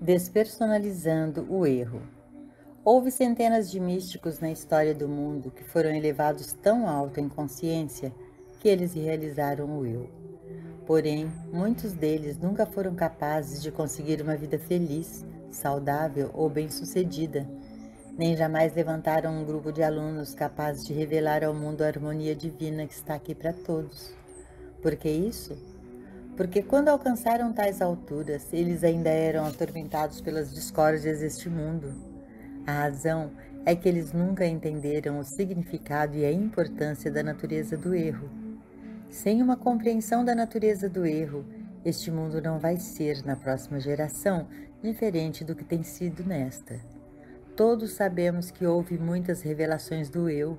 Despersonalizando o erro. Houve centenas de místicos na história do mundo que foram elevados tão alto em consciência que eles realizaram o eu. Porém, muitos deles nunca foram capazes de conseguir uma vida feliz, saudável ou bem-sucedida, nem jamais levantaram um grupo de alunos capazes de revelar ao mundo a harmonia divina que está aqui para todos. Por que isso? Porque quando alcançaram tais alturas, eles ainda eram atormentados pelas discórdias deste mundo. A razão é que eles nunca entenderam o significado e a importância da natureza do erro. Sem uma compreensão da natureza do erro, este mundo não vai ser, na próxima geração, diferente do que tem sido nesta. Todos sabemos que houve muitas revelações do eu,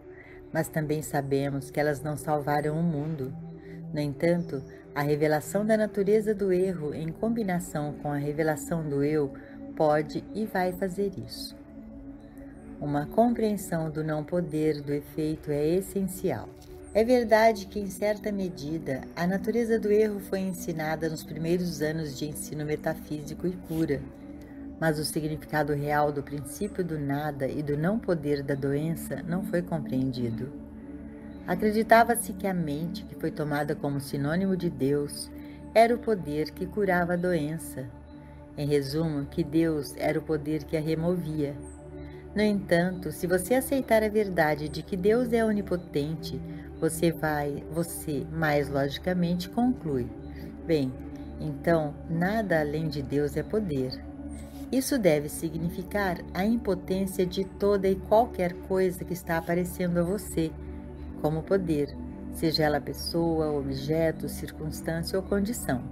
mas também sabemos que elas não salvaram o mundo. No entanto, a revelação da natureza do erro, em combinação com a revelação do eu, pode e vai fazer isso. Uma compreensão do não poder do efeito é essencial. É verdade que, em certa medida, a natureza do erro foi ensinada nos primeiros anos de ensino metafísico e cura, mas o significado real do princípio do nada e do não poder da doença não foi compreendido. Acreditava-se que a mente, que foi tomada como sinônimo de Deus, era o poder que curava a doença. Em resumo, que Deus era o poder que a removia. No entanto, se você aceitar a verdade de que Deus é onipotente, você mais logicamente conclui: bem, então nada além de Deus é poder. Isso deve significar a impotência de toda e qualquer coisa que está aparecendo a você como poder, seja ela pessoa, objeto, circunstância ou condição.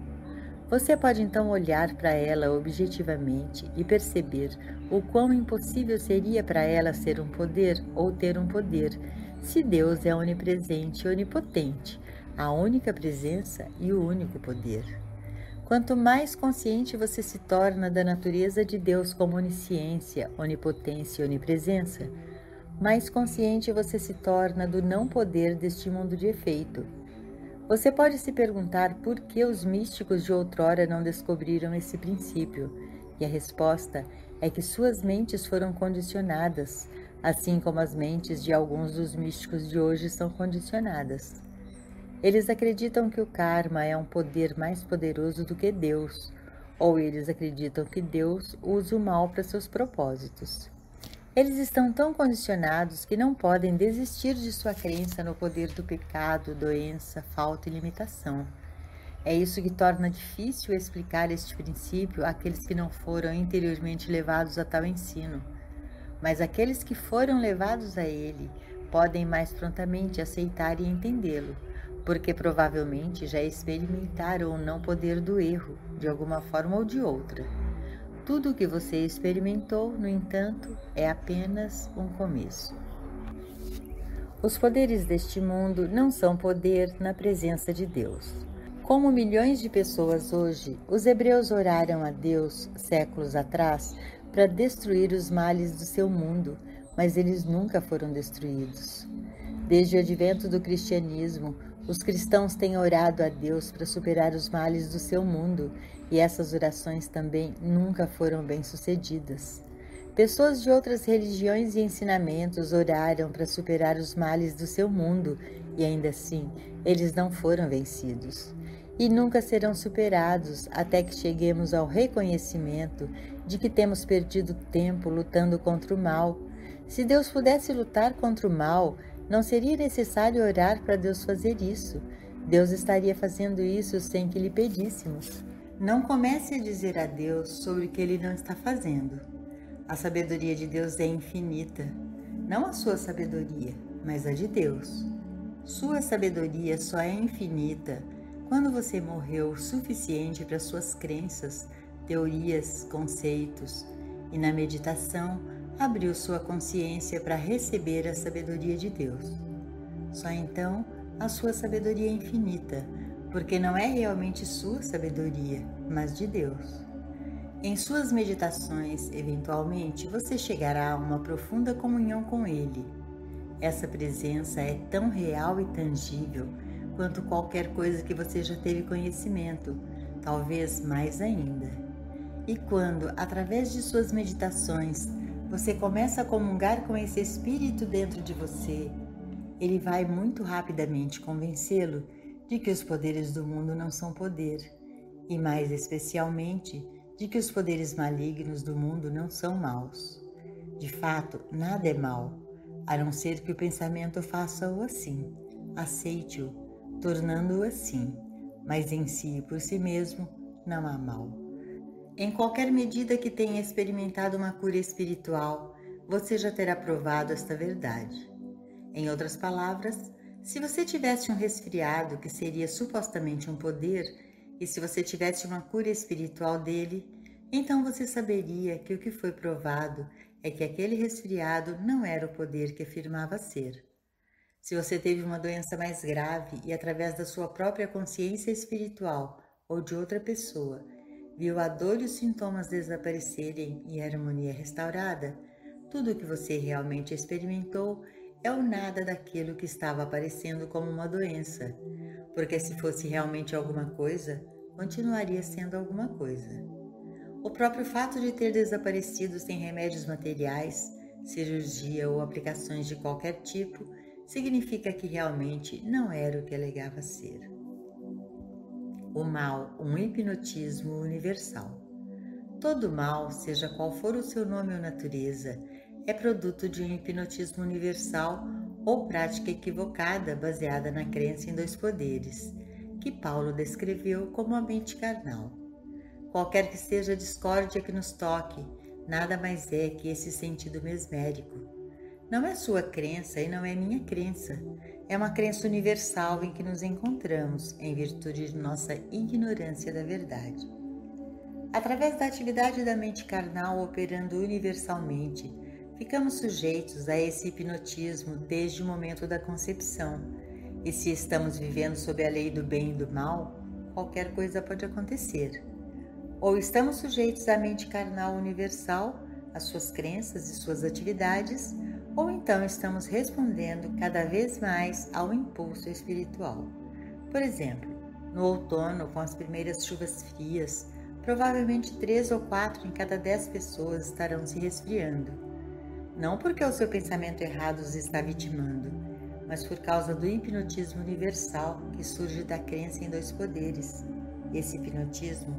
Você pode então olhar para ela objetivamente e perceber o quão impossível seria para ela ser um poder ou ter um poder, se Deus é onipresente e onipotente, a única presença e o único poder. Quanto mais consciente você se torna da natureza de Deus como onisciência, onipotência e onipresença, mais consciente você se torna do não poder deste mundo de efeito. Você pode se perguntar por que os místicos de outrora não descobriram esse princípio, e a resposta é que suas mentes foram condicionadas, assim como as mentes de alguns dos místicos de hoje são condicionadas. Eles acreditam que o karma é um poder mais poderoso do que Deus, ou eles acreditam que Deus usa o mal para seus propósitos. Eles estão tão condicionados que não podem desistir de sua crença no poder do pecado, doença, falta e limitação. É isso que torna difícil explicar este princípio àqueles que não foram interiormente levados a tal ensino. Mas aqueles que foram levados a ele podem mais prontamente aceitar e entendê-lo, porque provavelmente já experimentaram o não poder do erro, de alguma forma ou de outra. Tudo o que você experimentou, no entanto, é apenas um começo. Os poderes deste mundo não são poder na presença de Deus. Como milhões de pessoas hoje, os hebreus oraram a Deus, séculos atrás, para destruir os males do seu mundo, mas eles nunca foram destruídos. Desde o advento do cristianismo, os cristãos têm orado a Deus para superar os males do seu mundo, e essas orações também nunca foram bem-sucedidas. Pessoas de outras religiões e ensinamentos oraram para superar os males do seu mundo, e ainda assim, eles não foram vencidos. E nunca serão superados até que cheguemos ao reconhecimento de que temos perdido tempo lutando contra o mal. Se Deus pudesse lutar contra o mal, não seria necessário orar para Deus fazer isso. Deus estaria fazendo isso sem que lhe pedíssemos. Não comece a dizer a Deus sobre o que Ele não está fazendo. A sabedoria de Deus é infinita. Não a sua sabedoria, mas a de Deus. Sua sabedoria só é infinita quando você morreu o suficiente para suas crenças, teorias, conceitos, e na meditação abriu sua consciência para receber a sabedoria de Deus. Só então a sua sabedoria é infinita, porque não é realmente sua sabedoria, mas de Deus. Em suas meditações, eventualmente, você chegará a uma profunda comunhão com Ele. Essa presença é tão real e tangível quanto qualquer coisa que você já teve conhecimento, talvez mais ainda. E quando, através de suas meditações, você começa a comungar com esse espírito dentro de você, ele vai muito rapidamente convencê-lo de que os poderes do mundo não são poder, e mais especialmente de que os poderes malignos do mundo não são maus. De fato, nada é mal, a não ser que o pensamento faça-o assim. Aceite-o, tornando-o assim, mas em si e por si mesmo não há mal. Em qualquer medida que tenha experimentado uma cura espiritual, você já terá provado esta verdade. Em outras palavras, se você tivesse um resfriado que seria supostamente um poder, e se você tivesse uma cura espiritual dele, então você saberia que o que foi provado é que aquele resfriado não era o poder que afirmava ser. Se você teve uma doença mais grave e através da sua própria consciência espiritual ou de outra pessoa, viu a dor e os sintomas desaparecerem e a harmonia restaurada, tudo o que você realmente experimentou é o nada daquilo que estava aparecendo como uma doença, porque se fosse realmente alguma coisa, continuaria sendo alguma coisa. O próprio fato de ter desaparecido sem remédios materiais, cirurgia ou aplicações de qualquer tipo, significa que realmente não era o que alegava ser. O mal, um hipnotismo universal. Todo mal, seja qual for o seu nome ou natureza, é produto de um hipnotismo universal ou prática equivocada baseada na crença em dois poderes, que Paulo descreveu como a mente carnal. Qualquer que seja a discórdia que nos toque, nada mais é que esse sentido mesmérico. Não é sua crença e não é minha crença. É uma crença universal em que nos encontramos em virtude de nossa ignorância da verdade. Através da atividade da mente carnal operando universalmente, ficamos sujeitos a esse hipnotismo desde o momento da concepção. E se estamos vivendo sob a lei do bem e do mal, qualquer coisa pode acontecer. Ou estamos sujeitos à mente carnal universal, às suas crenças e suas atividades, ou então estamos respondendo cada vez mais ao impulso espiritual. Por exemplo, no outono, com as primeiras chuvas frias, provavelmente 3 ou 4 em cada 10 pessoas estarão se resfriando. Não porque o seu pensamento errado os está vitimando, mas por causa do hipnotismo universal que surge da crença em dois poderes. Esse hipnotismo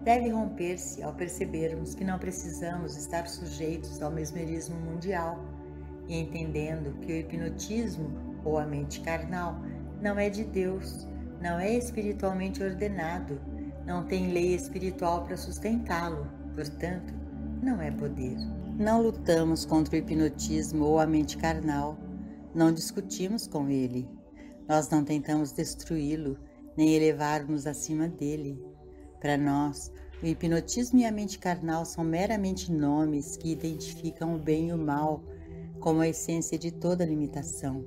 deve romper-se ao percebermos que não precisamos estar sujeitos ao mesmerismo mundial e entendendo que o hipnotismo ou a mente carnal não é de Deus, não é espiritualmente ordenado, não tem lei espiritual para sustentá-lo, portanto, não é poder. Não lutamos contra o hipnotismo ou a mente carnal, não discutimos com ele, nós não tentamos destruí-lo, nem elevar-nos acima dele. Para nós, o hipnotismo e a mente carnal são meramente nomes que identificam o bem e o mal como a essência de toda limitação.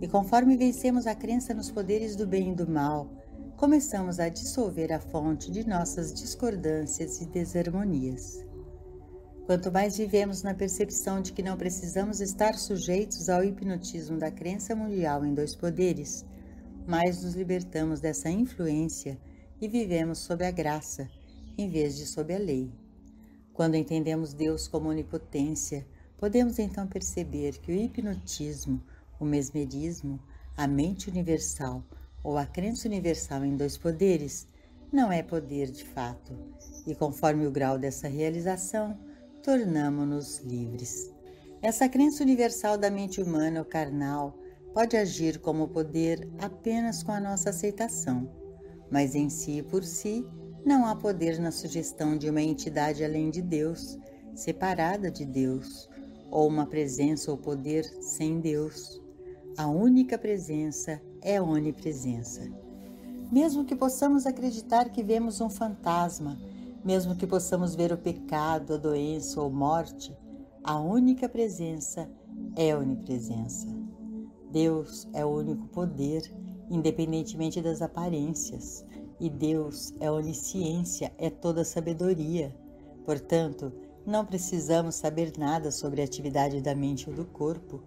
E conforme vencemos a crença nos poderes do bem e do mal, começamos a dissolver a fonte de nossas discordâncias e desarmonias. Quanto mais vivemos na percepção de que não precisamos estar sujeitos ao hipnotismo da crença mundial em dois poderes, mais nos libertamos dessa influência e vivemos sob a graça, em vez de sob a lei. Quando entendemos Deus como onipotência, podemos então perceber que o hipnotismo, o mesmerismo, a mente universal ou a crença universal em dois poderes não é poder de fato, e conforme o grau dessa realização, tornamo-nos livres. Essa crença universal da mente humana ou carnal pode agir como poder apenas com a nossa aceitação, mas em si e por si não há poder na sugestão de uma entidade além de Deus, separada de Deus, ou uma presença ou poder sem Deus. A única presença é a onipresença. Mesmo que possamos acreditar que vemos um fantasma, mesmo que possamos ver o pecado, a doença ou morte, a única presença é a onipresença. Deus é o único poder, independentemente das aparências, e Deus é onisciência, é toda sabedoria. Portanto, não precisamos saber nada sobre a atividade da mente ou do corpo.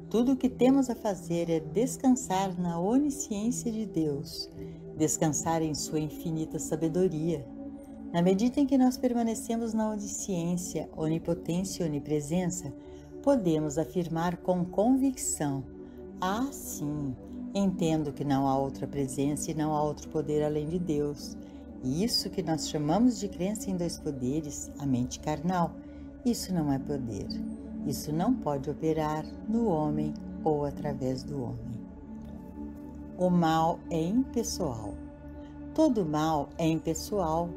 Tudo o que temos a fazer é descansar na onisciência de Deus, descansar em sua infinita sabedoria. Na medida em que nós permanecemos na onisciência, onipotência e onipresença, podemos afirmar com convicção: ah, sim, entendo que não há outra presença e não há outro poder além de Deus. E isso que nós chamamos de crença em dois poderes, a mente carnal, isso não é poder. Isso não pode operar no homem ou através do homem. O mal é impessoal. Todo mal é impessoal.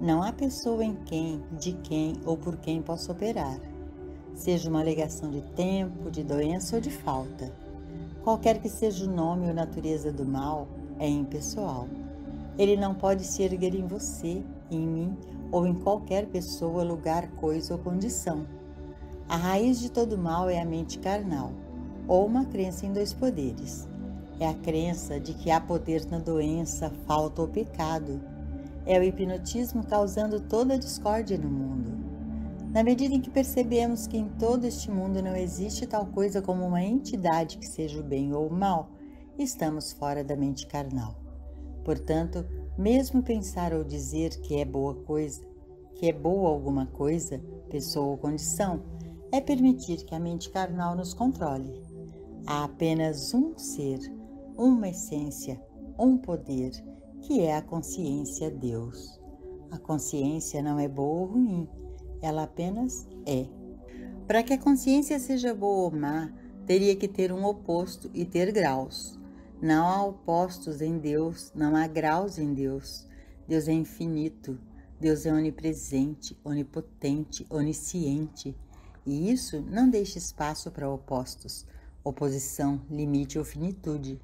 Não há pessoa em quem, de quem ou por quem possa operar, seja uma alegação de tempo, de doença ou de falta. Qualquer que seja o nome ou natureza do mal, é impessoal. Ele não pode se erguer em você, em mim ou em qualquer pessoa, lugar, coisa ou condição. A raiz de todo mal é a mente carnal, ou uma crença em dois poderes. É a crença de que há poder na doença, falta ou pecado. É o hipnotismo causando toda a discórdia no mundo. Na medida em que percebemos que em todo este mundo não existe tal coisa como uma entidade que seja o bem ou o mal, estamos fora da mente carnal. Portanto, mesmo pensar ou dizer que é boa alguma coisa, pessoa ou condição, é permitir que a mente carnal nos controle. Há apenas um ser, uma essência, um poder, que é a consciência Deus. A consciência não é boa ou ruim, ela apenas é. Para que a consciência seja boa ou má, teria que ter um oposto e ter graus. Não há opostos em Deus, não há graus em Deus. Deus é infinito, Deus é onipresente, onipotente, onisciente. E isso não deixa espaço para opostos, oposição, limite ou finitude.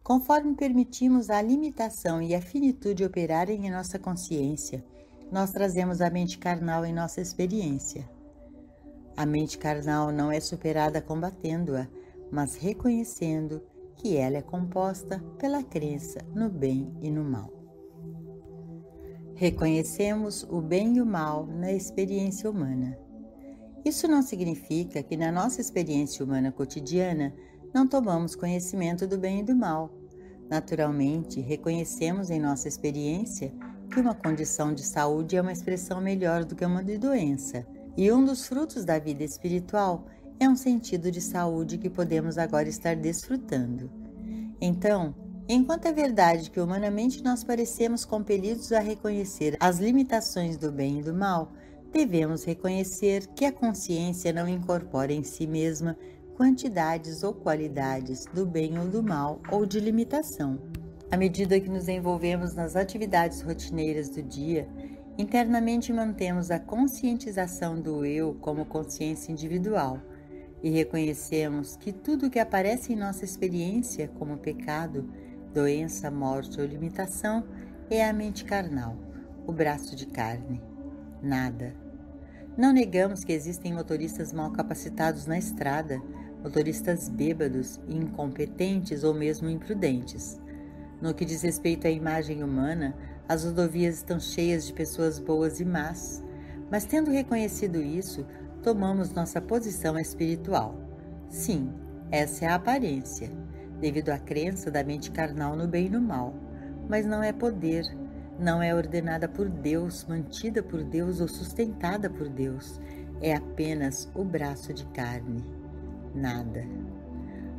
Conforme permitimos a limitação e a finitude operarem em nossa consciência, nós trazemos a mente carnal em nossa experiência. A mente carnal não é superada combatendo-a, mas reconhecendo que ela é composta pela crença no bem e no mal. Reconhecemos o bem e o mal na experiência humana. Isso não significa que na nossa experiência humana cotidiana não tomamos conhecimento do bem e do mal. Naturalmente, reconhecemos em nossa experiência que uma condição de saúde é uma expressão melhor do que uma de doença, e um dos frutos da vida espiritual é um sentido de saúde que podemos agora estar desfrutando. Então, enquanto é verdade que humanamente nós parecemos compelidos a reconhecer as limitações do bem e do mal, devemos reconhecer que a consciência não incorpora em si mesma quantidades ou qualidades do bem ou do mal ou de limitação. À medida que nos envolvemos nas atividades rotineiras do dia, internamente mantemos a conscientização do eu como consciência individual e reconhecemos que tudo que aparece em nossa experiência como pecado, doença, morte ou limitação é a mente carnal, o braço de carne. Nada. Não negamos que existem motoristas mal capacitados na estrada, motoristas bêbados, incompetentes ou mesmo imprudentes. No que diz respeito à imagem humana, as rodovias estão cheias de pessoas boas e más, mas tendo reconhecido isso, tomamos nossa posição espiritual. Sim, essa é a aparência, devido à crença da mente carnal no bem e no mal, mas não é poder, não é ordenada por Deus, mantida por Deus ou sustentada por Deus, é apenas o braço de carne. Nada.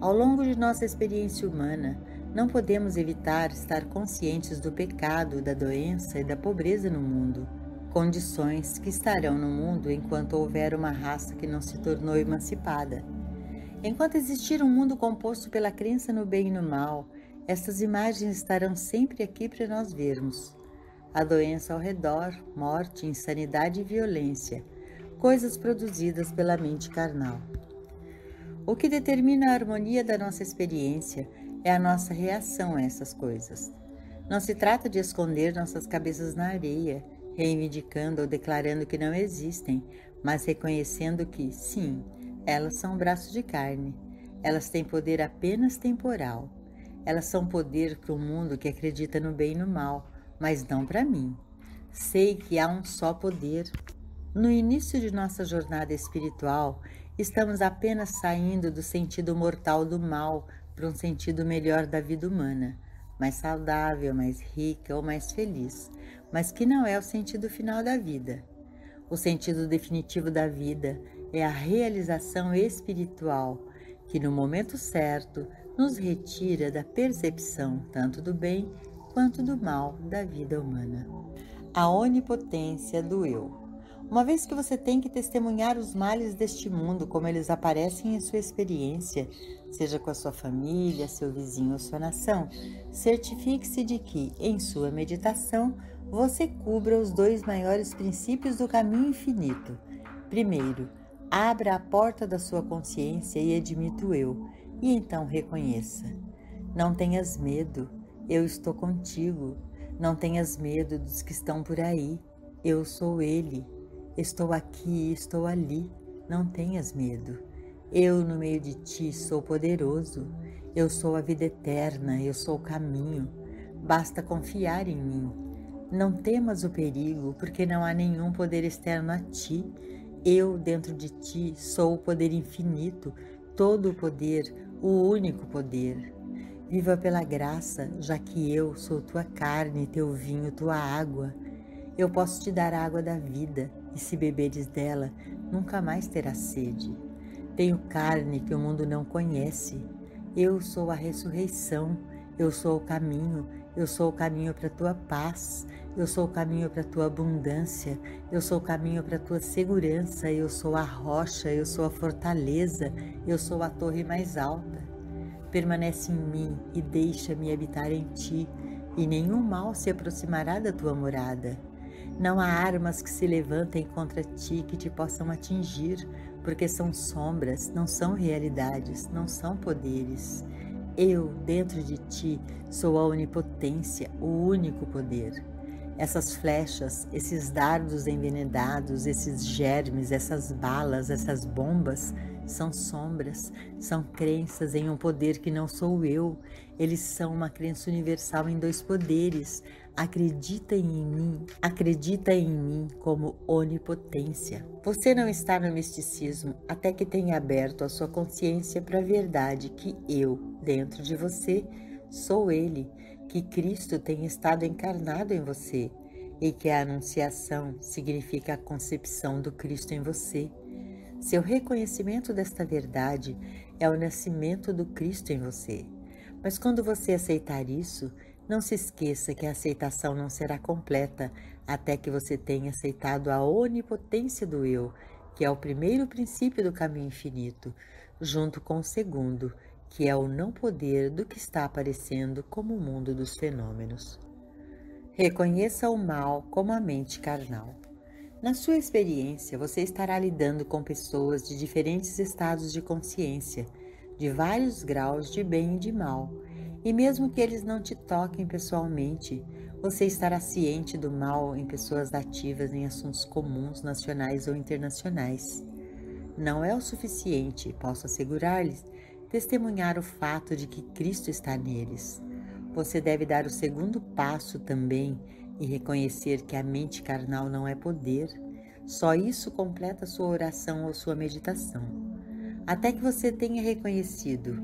Ao longo de nossa experiência humana, não podemos evitar estar conscientes do pecado, da doença e da pobreza no mundo, condições que estarão no mundo enquanto houver uma raça que não se tornou emancipada. Enquanto existir um mundo composto pela crença no bem e no mal, estas imagens estarão sempre aqui para nós vermos. A doença ao redor, morte, insanidade e violência, coisas produzidas pela mente carnal. O que determina a harmonia da nossa experiência é a nossa reação a essas coisas. Não se trata de esconder nossas cabeças na areia, reivindicando ou declarando que não existem, mas reconhecendo que, sim, elas são braços de carne. Elas têm poder apenas temporal. Elas são poder para um mundo que acredita no bem e no mal, mas não para mim. Sei que há um só poder. No início de nossa jornada espiritual, estamos apenas saindo do sentido mortal do mal para um sentido melhor da vida humana, mais saudável, mais rica ou mais feliz, mas que não é o sentido final da vida. O sentido definitivo da vida é a realização espiritual, que no momento certo nos retira da percepção tanto do bem quanto do mal da vida humana. A onipotência do eu. Uma vez que você tem que testemunhar os males deste mundo como eles aparecem em sua experiência, seja com a sua família, seu vizinho ou sua nação, certifique-se de que, em sua meditação, você cubra os dois maiores princípios do caminho infinito. Primeiro, abra a porta da sua consciência e admita o eu, e então reconheça. Não tenhas medo, eu estou contigo. Não tenhas medo dos que estão por aí, eu sou ele. Estou aqui, estou ali, não tenhas medo. Eu no meio de ti sou poderoso, eu sou a vida eterna, eu sou o caminho. Basta confiar em mim. Não temas o perigo, porque não há nenhum poder externo a ti. Eu dentro de ti sou o poder infinito, todo o poder, o único poder. Viva pela graça, já que eu sou tua carne, teu vinho, tua água. Eu posso te dar a água da vida, e se beberes dela, nunca mais terás sede. Tenho carne que o mundo não conhece. Eu sou a ressurreição, eu sou o caminho para a tua paz, eu sou o caminho para a tua abundância, eu sou o caminho para a tua segurança, eu sou a rocha, eu sou a fortaleza, eu sou a torre mais alta. Permanece em mim e deixa-me habitar em ti, e nenhum mal se aproximará da tua morada. Não há armas que se levantem contra ti que te possam atingir, porque são sombras, não são realidades, não são poderes. Eu, dentro de ti, sou a onipotência, o único poder. Essas flechas, esses dardos envenenados, esses germes, essas balas, essas bombas, são sombras, são crenças em um poder que não sou eu. Eles são uma crença universal em dois poderes. Acredita em mim como onipotência. Você não está no misticismo até que tenha aberto a sua consciência para a verdade que eu, dentro de você, sou Ele, que Cristo tem estado encarnado em você e que a anunciação significa a concepção do Cristo em você. Seu reconhecimento desta verdade é o nascimento do Cristo em você. Mas quando você aceitar isso, não se esqueça que a aceitação não será completa até que você tenha aceitado a onipotência do eu, que é o primeiro princípio do caminho infinito, junto com o segundo, que é o não poder do que está aparecendo como o mundo dos fenômenos. Reconheça o mal como a mente carnal. Na sua experiência, você estará lidando com pessoas de diferentes estados de consciência, de vários graus de bem e de mal, e mesmo que eles não te toquem pessoalmente, você estará ciente do mal em pessoas ativas em assuntos comuns, nacionais ou internacionais. Não é o suficiente, posso assegurar-lhes, testemunhar o fato de que Cristo está neles. Você deve dar o segundo passo também e reconhecer que a mente carnal não é poder. Só isso completa sua oração ou sua meditação. Até que você tenha reconhecido: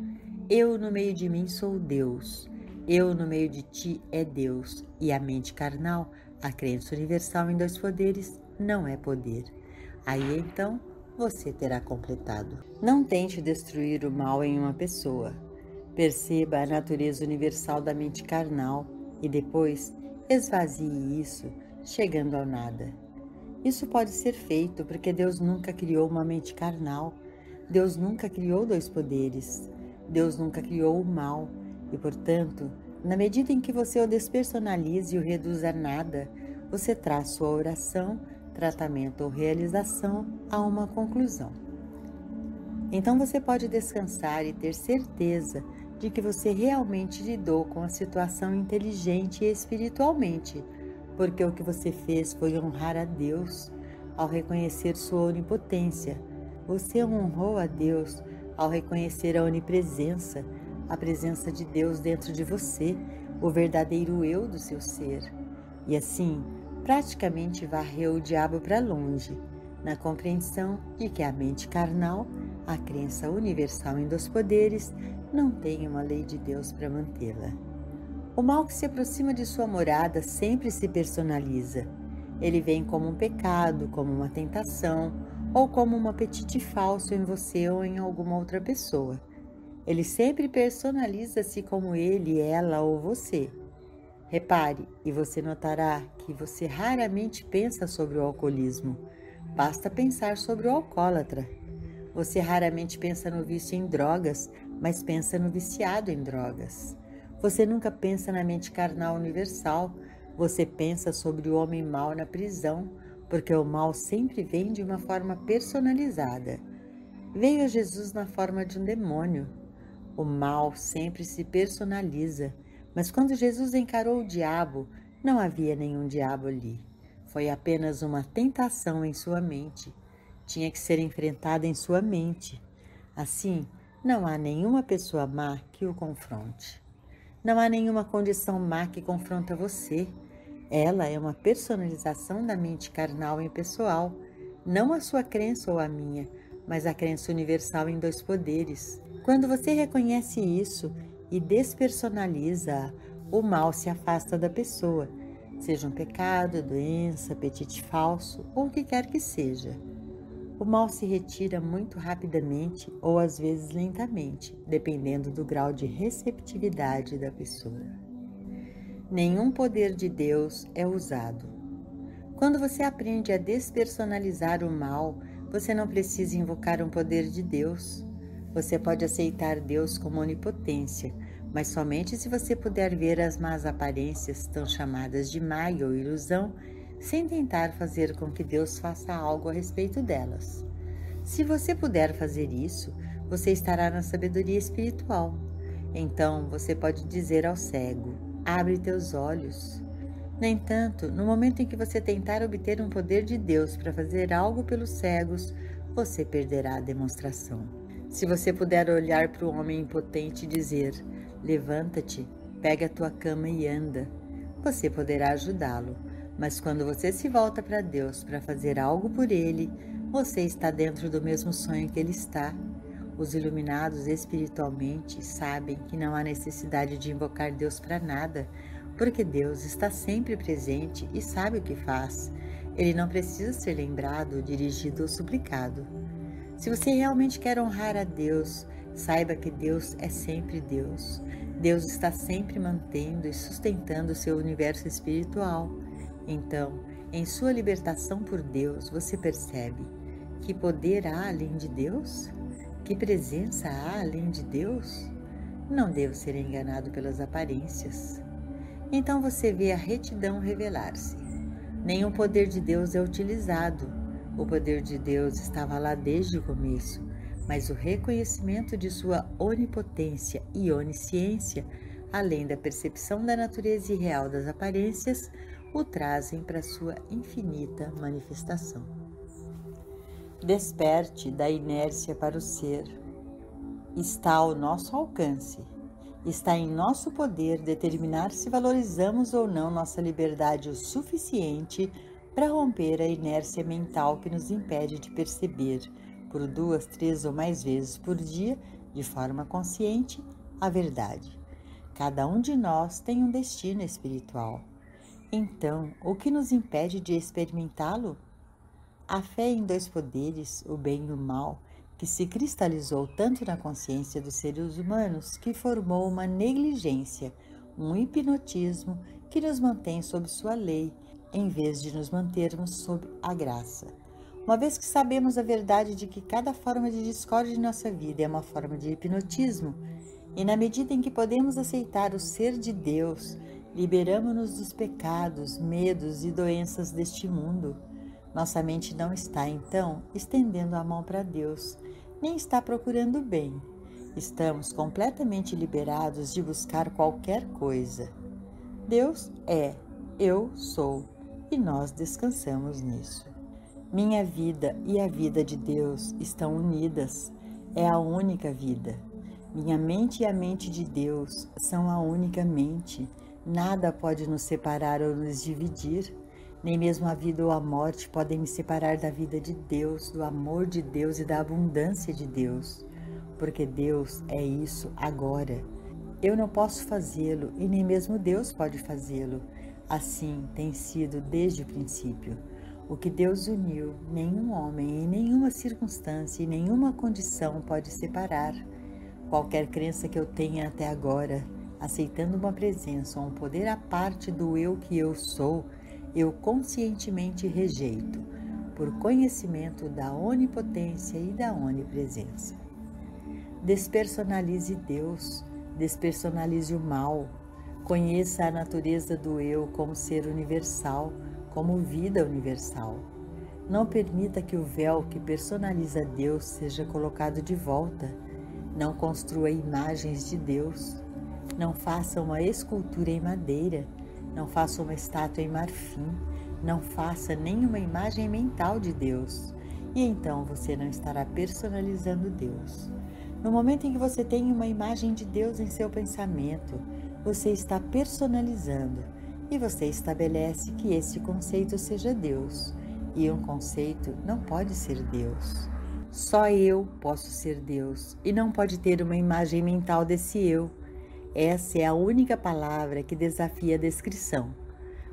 eu no meio de mim sou Deus, eu no meio de ti é Deus, e a mente carnal, a crença universal em dois poderes, não é poder. Aí então você terá completado. Não tente destruir o mal em uma pessoa. Perceba a natureza universal da mente carnal e depois esvazie isso, chegando ao nada. Isso pode ser feito porque Deus nunca criou uma mente carnal. Deus nunca criou dois poderes. Deus nunca criou o mal. E, portanto, na medida em que você o despersonalize e o reduz a nada, você traz sua oração, tratamento ou realização a uma conclusão. Então você pode descansar e ter certeza de que você realmente lidou com a situação inteligente e espiritualmente, porque o que você fez foi honrar a Deus ao reconhecer sua onipotência. Você honrou a Deus ao reconhecer a onipresença, a presença de Deus dentro de você, o verdadeiro eu do seu ser. E assim, praticamente varreu o diabo para longe, na compreensão de que a mente carnal, a crença universal em dois poderes, não tem uma lei de Deus para mantê-la. O mal que se aproxima de sua morada sempre se personaliza. Ele vem como um pecado, como uma tentação, ou como um apetite falso em você ou em alguma outra pessoa. Ele sempre personaliza-se como ele, ela ou você. Repare e você notará que você raramente pensa sobre o alcoolismo. Basta pensar sobre o alcoólatra. Você raramente pensa no vício em drogas, mas pensa no viciado em drogas. Você nunca pensa na mente carnal universal. Você pensa sobre o homem mau na prisão, porque o mal sempre vem de uma forma personalizada. Veio a Jesus na forma de um demônio. O mal sempre se personaliza, mas quando Jesus encarou o diabo, não havia nenhum diabo ali. Foi apenas uma tentação em sua mente. Tinha que ser enfrentada em sua mente. Assim, não há nenhuma pessoa má que o confronte. Não há nenhuma condição má que confronta você. Ela é uma personalização da mente carnal e pessoal, não a sua crença ou a minha, mas a crença universal em dois poderes. Quando você reconhece isso e despersonaliza, o mal se afasta da pessoa, seja um pecado, doença, apetite falso ou o que quer que seja. O mal se retira muito rapidamente ou às vezes lentamente, dependendo do grau de receptividade da pessoa. Nenhum poder de Deus é usado. Quando você aprende a despersonalizar o mal, você não precisa invocar um poder de Deus. Você pode aceitar Deus como onipotência, mas somente se você puder ver as más aparências, tão chamadas de maia ou ilusão, sem tentar fazer com que Deus faça algo a respeito delas. Se você puder fazer isso, você estará na sabedoria espiritual. Então você pode dizer ao cego: abre teus olhos. No entanto, no momento em que você tentar obter um poder de Deus para fazer algo pelos cegos, você perderá a demonstração. Se você puder olhar para o homem impotente e dizer: levanta-te, pega a tua cama e anda, você poderá ajudá-lo. Mas quando você se volta para Deus para fazer algo por ele, você está dentro do mesmo sonho que ele está. Os iluminados espiritualmente sabem que não há necessidade de invocar Deus para nada, porque Deus está sempre presente e sabe o que faz. Ele não precisa ser lembrado, dirigido ou suplicado. Se você realmente quer honrar a Deus, saiba que Deus é sempre Deus. Deus está sempre mantendo e sustentando o seu universo espiritual. Então, em sua libertação por Deus, você percebe: que poder há além de Deus? Que presença há além de Deus? Não devo ser enganado pelas aparências. Então você vê a retidão revelar-se. Nenhum poder de Deus é utilizado. O poder de Deus estava lá desde o começo, mas o reconhecimento de sua onipotência e onisciência, além da percepção da natureza irreal das aparências, o trazem para sua infinita manifestação. Desperte da inércia para o ser. Está ao nosso alcance. Está em nosso poder determinar se valorizamos ou não nossa liberdade o suficiente para romper a inércia mental que nos impede de perceber, por 2, 3 ou mais vezes por dia, de forma consciente, a verdade. Cada um de nós tem um destino espiritual. Então, o que nos impede de experimentá-lo? A fé em dois poderes, o bem e o mal, que se cristalizou tanto na consciência dos seres humanos que formou uma negligência, um hipnotismo que nos mantém sob sua lei, em vez de nos mantermos sob a graça. Uma vez que sabemos a verdade de que cada forma de discórdia de nossa vida é uma forma de hipnotismo, e na medida em que podemos aceitar o ser de Deus, liberamos-nos dos pecados, medos e doenças deste mundo. Nossa mente não está, então, estendendo a mão para Deus, nem está procurando o bem. Estamos completamente liberados de buscar qualquer coisa. Deus é, eu sou, e nós descansamos nisso. Minha vida e a vida de Deus estão unidas, é a única vida. Minha mente e a mente de Deus são a única mente. Nada pode nos separar ou nos dividir. Nem mesmo a vida ou a morte podem me separar da vida de Deus, do amor de Deus e da abundância de Deus. Porque Deus é isso agora. Eu não posso fazê-lo e nem mesmo Deus pode fazê-lo. Assim tem sido desde o princípio. O que Deus uniu, nenhum homem, em nenhuma circunstância e nenhuma condição pode separar. Qualquer crença que eu tenha até agora, aceitando uma presença ou um poder à parte do eu que eu sou, eu conscientemente rejeito, por conhecimento da onipotência e da onipresença. Despersonalize Deus, despersonalize o mal, conheça a natureza do eu como ser universal, como vida universal. Não permita que o véu que personaliza Deus seja colocado de volta. Não construa imagens de Deus. Não faça uma escultura em madeira. Não faça uma estátua em marfim. Não faça nenhuma imagem mental de Deus. E então você não estará personalizando Deus. No momento em que você tem uma imagem de Deus em seu pensamento, você está personalizando e você estabelece que esse conceito seja Deus. E um conceito não pode ser Deus. Só eu posso ser Deus e não pode ter uma imagem mental desse eu. Essa é a única palavra que desafia a descrição.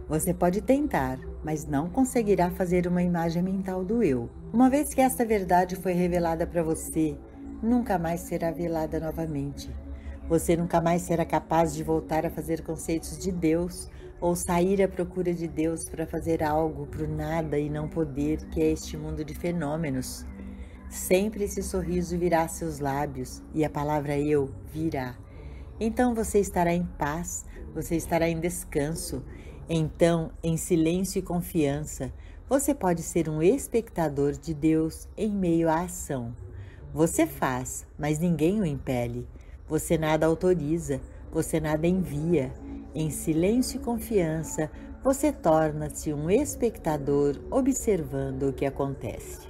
Você pode tentar, mas não conseguirá fazer uma imagem mental do eu. Uma vez que esta verdade foi revelada para você, nunca mais será velada novamente. Você nunca mais será capaz de voltar a fazer conceitos de Deus ou sair à procura de Deus para fazer algo para o nada e não poder, que é este mundo de fenômenos. Sempre esse sorriso virá a seus lábios e a palavra eu virá. Então você estará em paz, você estará em descanso. Então, em silêncio e confiança, você pode ser um espectador de Deus em meio à ação. Você faz, mas ninguém o impele. Você nada autoriza, você nada envia. Em silêncio e confiança, você torna-se um espectador observando o que acontece.